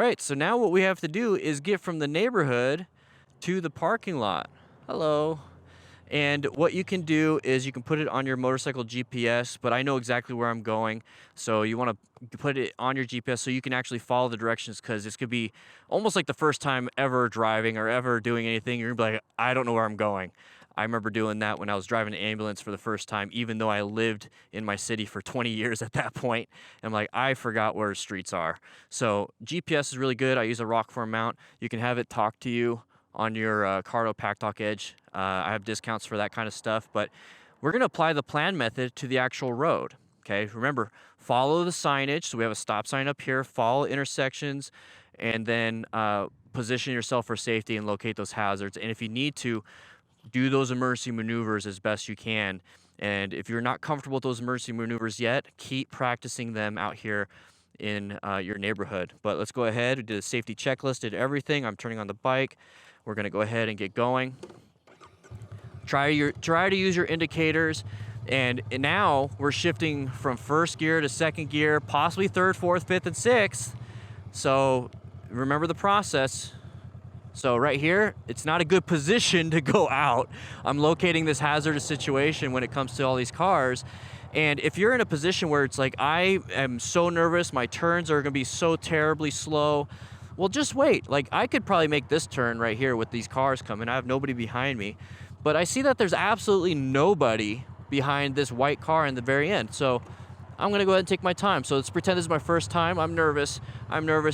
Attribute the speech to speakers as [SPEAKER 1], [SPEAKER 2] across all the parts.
[SPEAKER 1] right, so now what we have to do is get from the neighborhood to the parking lot. Hello. And what you can do is you can put it on your motorcycle GPS, but I know exactly where I'm going. So you want to put it on your GPS so you can actually follow the directions, because this could be almost like the first time ever driving or ever doing anything. You're gonna be like, I don't know where I'm going. I remember doing that when I was driving an ambulance for the first time, even though I lived in my city for 20 years at that point. I'm like, I forgot where streets are. So GPS is really good. I use a rock form mount. You can have it talk to you on your Cardo Pack Talk Edge. I have discounts for that kind of stuff, but we're gonna apply the plan method to the actual road. Okay, remember, follow the signage. So we have a stop sign up here, follow intersections, and then position yourself for safety and locate those hazards. And if you need to, do those emergency maneuvers as best you can. And if you're not comfortable with those emergency maneuvers yet, keep practicing them out here in your neighborhood. But let's go ahead. We did a safety checklist, did everything. I'm turning on the bike. We're gonna go ahead and get going. Try to use your indicators. And now we're shifting from first gear to second gear, possibly third, fourth, fifth, and sixth. So remember the process. So right here, it's not a good position to go out. I'm locating this hazardous situation when it comes to all these cars. And if you're in a position where it's like, I am so nervous, my turns are gonna be so terribly slow, well, just wait. Like, I could probably make this turn right here with these cars coming. I have nobody behind me. But I see that there's absolutely nobody behind this white car in the very end. So I'm gonna go ahead and take my time. So let's pretend this is my first time. I'm nervous,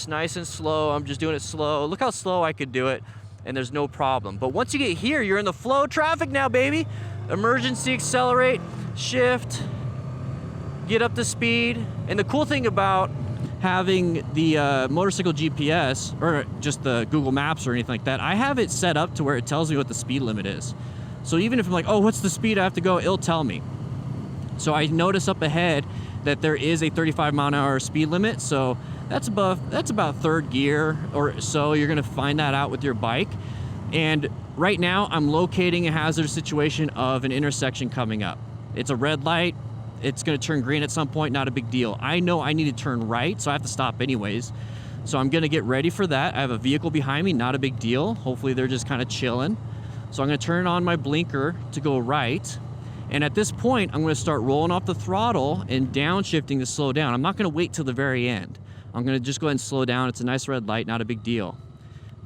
[SPEAKER 1] nice and slow. I'm just doing it slow. Look how slow I could do it, and there's no problem. But once you get here, you're in the flow of traffic now, baby. Emergency, accelerate, shift, get up to speed. And the cool thing about having the motorcycle GPS, or just the Google Maps or anything like that, I have it set up to where it tells me what the speed limit is. So even if I'm like, oh, what's the speed I have to go, it'll tell me. So I notice up ahead that there is a 35-mile-an-hour speed limit. So that's about third gear or so. You're gonna find that out with your bike. And right now I'm locating a hazardous situation of an intersection coming up. It's a red light. It's gonna turn green at some point, not a big deal. I know I need to turn right, so I have to stop anyways. So I'm gonna get ready for that. I have a vehicle behind me, not a big deal. Hopefully they're just kind of chilling. So I'm gonna turn on my blinker to go right. And at this point, I'm gonna start rolling off the throttle and downshifting to slow down. I'm not gonna wait till the very end. I'm gonna just go ahead and slow down. It's a nice red light, not a big deal.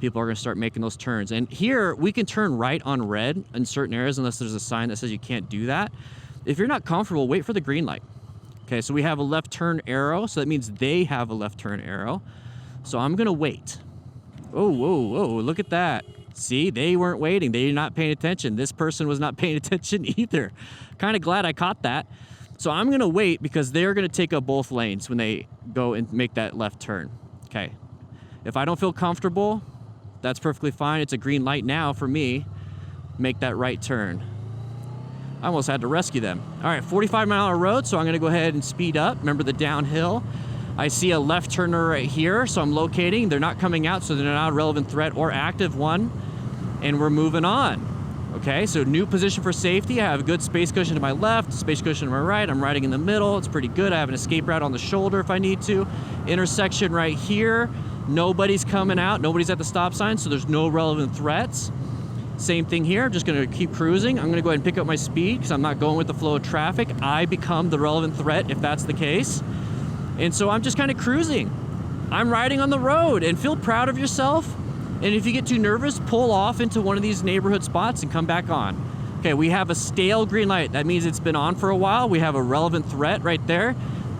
[SPEAKER 1] People are gonna start making those turns. And here, we can turn right on red in certain areas unless there's a sign that says you can't do that. If you're not comfortable, wait for the green light. Okay, so we have a left turn arrow, so that means they have a left turn arrow. So I'm gonna wait. Oh, whoa, whoa, look at that. See, they weren't waiting. They're not paying attention. This person was not paying attention either. Kind of glad I caught that. So I'm gonna wait because they're gonna take up both lanes when they go and make that left turn. Okay, if I don't feel comfortable, that's perfectly fine. It's a green light now for me. Make that right turn. I almost had to rescue them. All right, 45-mile-an-hour road, so I'm gonna go ahead and speed up. Remember the downhill. I see a left turner right here, so I'm locating. They're not coming out, so they're not a relevant threat or active one. And we're moving on. Okay, so new position for safety. I have a good space cushion to my left, space cushion to my right. I'm riding in the middle. It's pretty good. I have an escape route on the shoulder if I need to. Intersection right here. Nobody's coming out. Nobody's at the stop sign, so there's no relevant threats. Same thing here. I'm just gonna keep cruising. I'm gonna go ahead and pick up my speed because I'm not going with the flow of traffic. I become the relevant threat if that's the case. And so I'm just kind of cruising. I'm riding on the road, and feel proud of yourself. And if you get too nervous, pull off into one of these neighborhood spots and come back on. Okay, we have a stale green light. That means it's been on for a while. We have a relevant threat right there.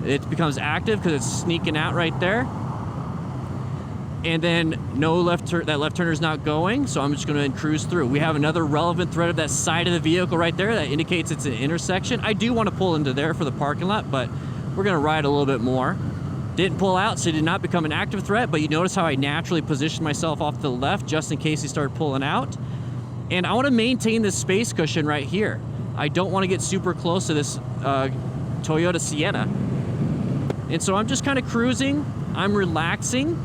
[SPEAKER 1] It becomes active because it's sneaking out right there. And then no left turn, that left turner's not going, so I'm just gonna cruise through. We have another relevant threat of that side of the vehicle right there that indicates it's an intersection. I do wanna pull into there for the parking lot, but we're gonna ride a little bit more. Didn't pull out, so it did not become an active threat, but you notice how I naturally positioned myself off to the left just in case he started pulling out. And I wanna maintain this space cushion right here. I don't wanna get super close to this Toyota Sienna. And so I'm just kind of cruising, I'm relaxing,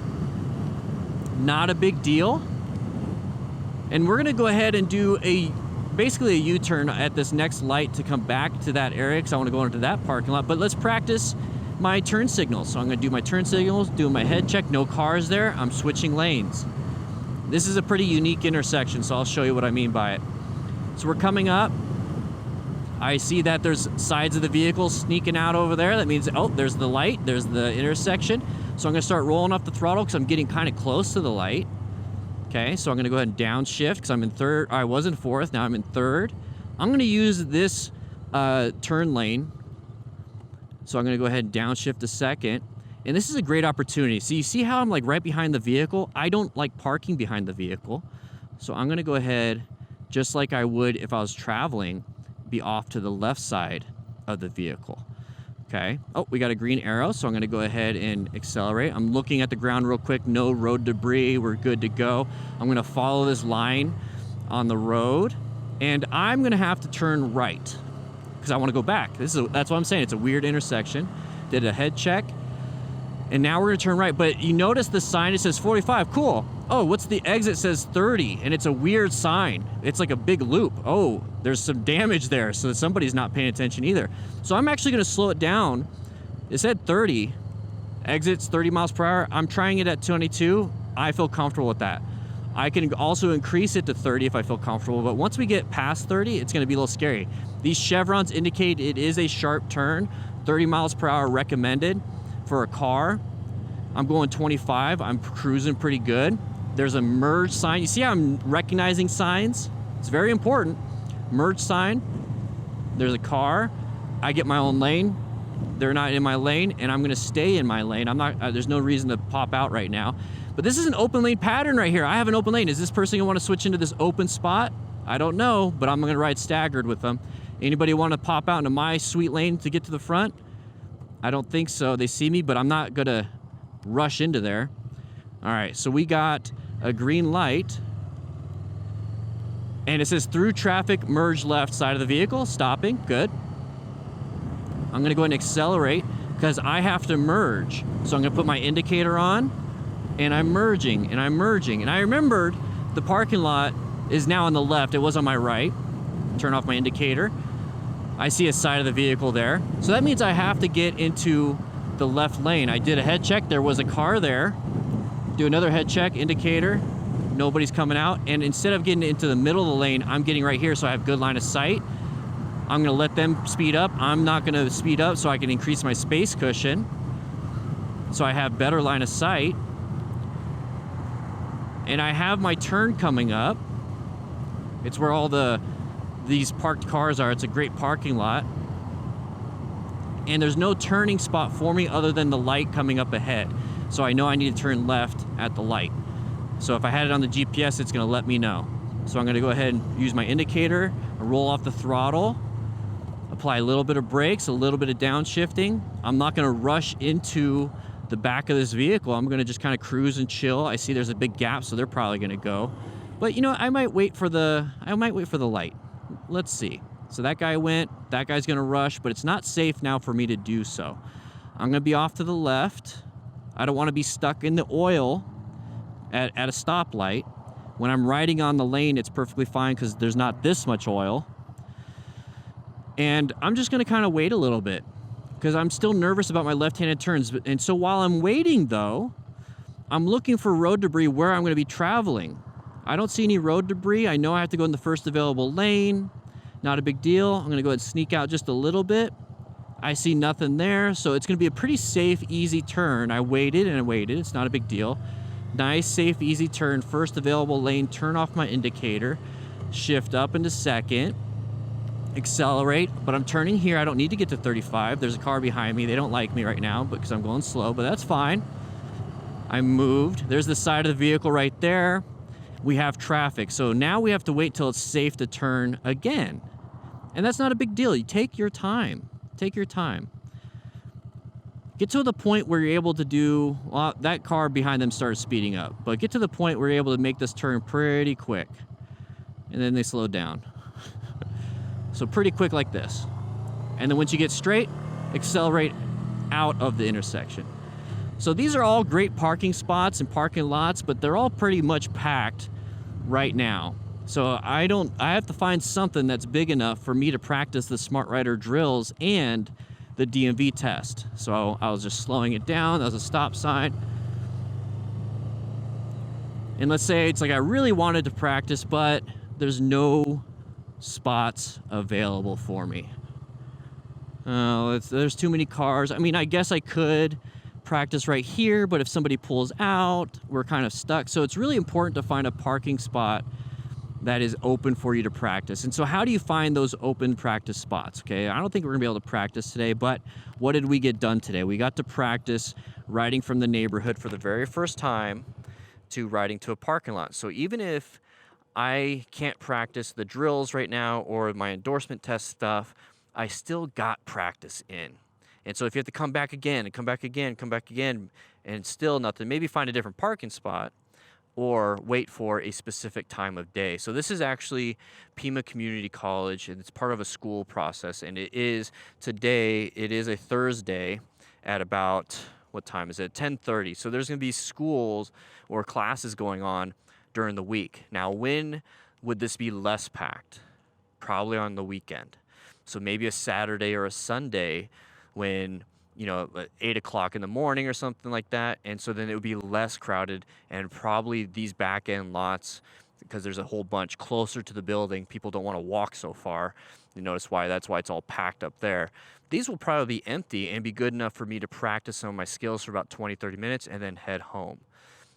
[SPEAKER 1] not a big deal. And we're gonna go ahead and do basically a U-turn at this next light to come back to that area because I wanna go into that parking lot. But let's practice my turn signals. So I'm gonna do my turn signals, doing my head check, no cars there, I'm switching lanes. This is a pretty unique intersection, so I'll show you what I mean by it. So we're coming up. I see that there's sides of the vehicle sneaking out over there. That means, oh, there's the light, there's the intersection. So I'm gonna start rolling off the throttle because I'm getting kind of close to the light. Okay, so I'm gonna go ahead and downshift because I'm in third. I was in fourth, now I'm in third. I'm gonna use this turn lane. So I'm gonna go ahead and downshift a second. And this is a great opportunity. So you see how I'm like right behind the vehicle? I don't like parking behind the vehicle. So I'm gonna go ahead, just like I would if I was traveling, be off to the left side of the vehicle. Okay. Oh, we got a green arrow, so I'm gonna go ahead and accelerate. I'm looking at the ground real quick, no road debris, we're good to go. I'm gonna follow this line on the road, and I'm gonna have to turn right because I wanna go back. That's what I'm saying, it's a weird intersection. Did a head check, and now we're gonna turn right, but you notice the sign, it says 45, cool. Oh, what's the exit says 30, and it's a weird sign. It's like a big loop. Oh, there's some damage there, so somebody's not paying attention either. So I'm actually gonna slow it down. It said 30, exits 30 miles per hour. I'm trying it at 22. I feel comfortable with that. I can also increase it to 30 if I feel comfortable, but once we get past 30, it's gonna be a little scary. These chevrons indicate it is a sharp turn, 30 miles per hour recommended for a car. I'm going 25, I'm cruising pretty good. There's a merge sign. You see how I'm recognizing signs? It's very important. Merge sign, there's a car. I get my own lane. They're not in my lane, and I'm gonna stay in my lane. I'm not, there's no reason to pop out right now. But this is an open lane pattern right here. I have an open lane. Is this person gonna wanna switch into this open spot? I don't know, but I'm gonna ride staggered with them. Anybody wanna pop out into my sweet lane to get to the front? I don't think so. They see me, but I'm not gonna rush into there. All right, so we got a green light, and it says through traffic, merge left side of the vehicle, stopping, good. I'm gonna go ahead and accelerate because I have to merge. So I'm gonna put my indicator on, and I'm merging, and I'm merging. And I remembered the parking lot is now on the left, it was on my right. Turn off my indicator. I see a side of the vehicle there. So that means I have to get into the left lane. I did a head check, there was a car there. Do another head check, indicator, nobody's coming out. And instead of getting into the middle of the lane, I'm getting right here so I have good line of sight. I'm gonna let them speed up. I'm not gonna speed up so I can increase my space cushion so I have better line of sight. And I have my turn coming up. It's where all these parked cars are. It's a great parking lot. And there's no turning spot for me other than the light coming up ahead. So I know I need to turn left at the light. So if I had it on the GPS, it's gonna let me know. So I'm gonna go ahead and use my indicator, roll off the throttle, apply a little bit of brakes, a little bit of downshifting. I'm not gonna rush into the back of this vehicle. I'm gonna just kind of cruise and chill. I see there's a big gap, so they're probably gonna go. But you know, I might wait for the light. Let's see. So that guy went, that guy's gonna rush, but it's not safe now for me to do so. I'm gonna be off to the left. I don't wanna be stuck in the oil at a stoplight. When I'm riding on the lane, it's perfectly fine because there's not this much oil. And I'm just gonna kind of wait a little bit because I'm still nervous about my left-handed turns. And so while I'm waiting though, I'm looking for road debris where I'm gonna be traveling. I don't see any road debris. I know I have to go in the first available lane. Not a big deal. I'm gonna go ahead and sneak out just a little bit. I see nothing there, so it's gonna be a pretty safe, easy turn. I waited and I waited, it's not a big deal. Nice, safe, easy turn, first available lane, turn off my indicator, shift up into second, accelerate, but I'm turning here, I don't need to get to 35. There's a car behind me, they don't like me right now because I'm going slow, but that's fine. I moved, there's the side of the vehicle right there. We have traffic, so now we have to wait till it's safe to turn again. And that's not a big deal. You take your time. Take your time. Get to the point where you're able to do, well, that car behind them started speeding up, but get to the point where you're able to make this turn pretty quick. And then they slow down. So pretty quick like this. And then once you get straight, accelerate out of the intersection. So these are all great parking spots and parking lots, but they're all pretty much packed right now. So I have to find something that's big enough for me to practice the Smart Rider drills and the DMV test. So I was just slowing it down. That was a stop sign. And let's say it's like I really wanted to practice, but there's no spots available for me. There's too many cars. I mean, I guess I could practice right here, but if somebody pulls out, we're kind of stuck. So it's really important to find a parking spot that is open for you to practice. And so how do you find those open practice spots? Okay, I don't think we're gonna be able to practice today, but what did we get done today? We got to practice riding from the neighborhood for the very first time to riding to a parking lot. So even if I can't practice the drills right now or my endorsement test stuff, I still got practice in. And so if you have to come back again and come back again, come back again, and still nothing, maybe find a different parking spot or wait for a specific time of day. So this is actually Pima Community College, and it's part of a school process. And it is today, it is a Thursday at about, what time is it? 10:30. So there's gonna be schools or classes going on during the week. Now, when would this be less packed? Probably on the weekend. So maybe a Saturday or a Sunday when, you know, at 8 o'clock in the morning or something like that. And so then it would be less crowded, and probably these back end lots, because there's a whole bunch closer to the building, people don't want to walk so far. You notice why, that's why it's all packed up there. These will probably be empty and be good enough for me to practice some of my skills for about 20-30 minutes and then head home.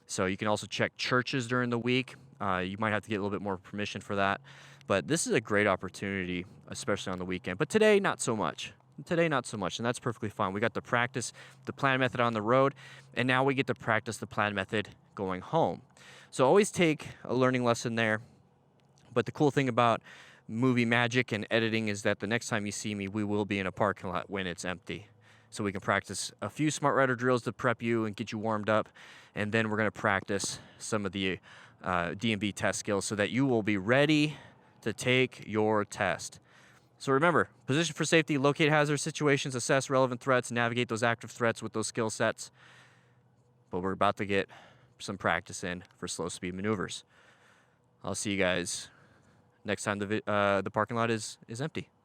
[SPEAKER 1] So you can also check churches during the week. You might have to get a little bit more permission for that. But this is a great opportunity, especially on the weekend. But today, not so much. Today, not so much, and that's perfectly fine. We got to practice the plan method on the road, and now we get to practice the plan method going home. So always take a learning lesson there. But the cool thing about movie magic and editing is that the next time you see me, we will be in a parking lot when it's empty. So we can practice a few Smart Rider drills to prep you and get you warmed up, and then we're going to practice some of the DMV test skills so that you will be ready to take your test. So remember, position for safety, locate hazard situations, assess relevant threats, navigate those active threats with those skill sets. But we're about to get some practice in for slow speed maneuvers. I'll see you guys next time the parking lot is empty.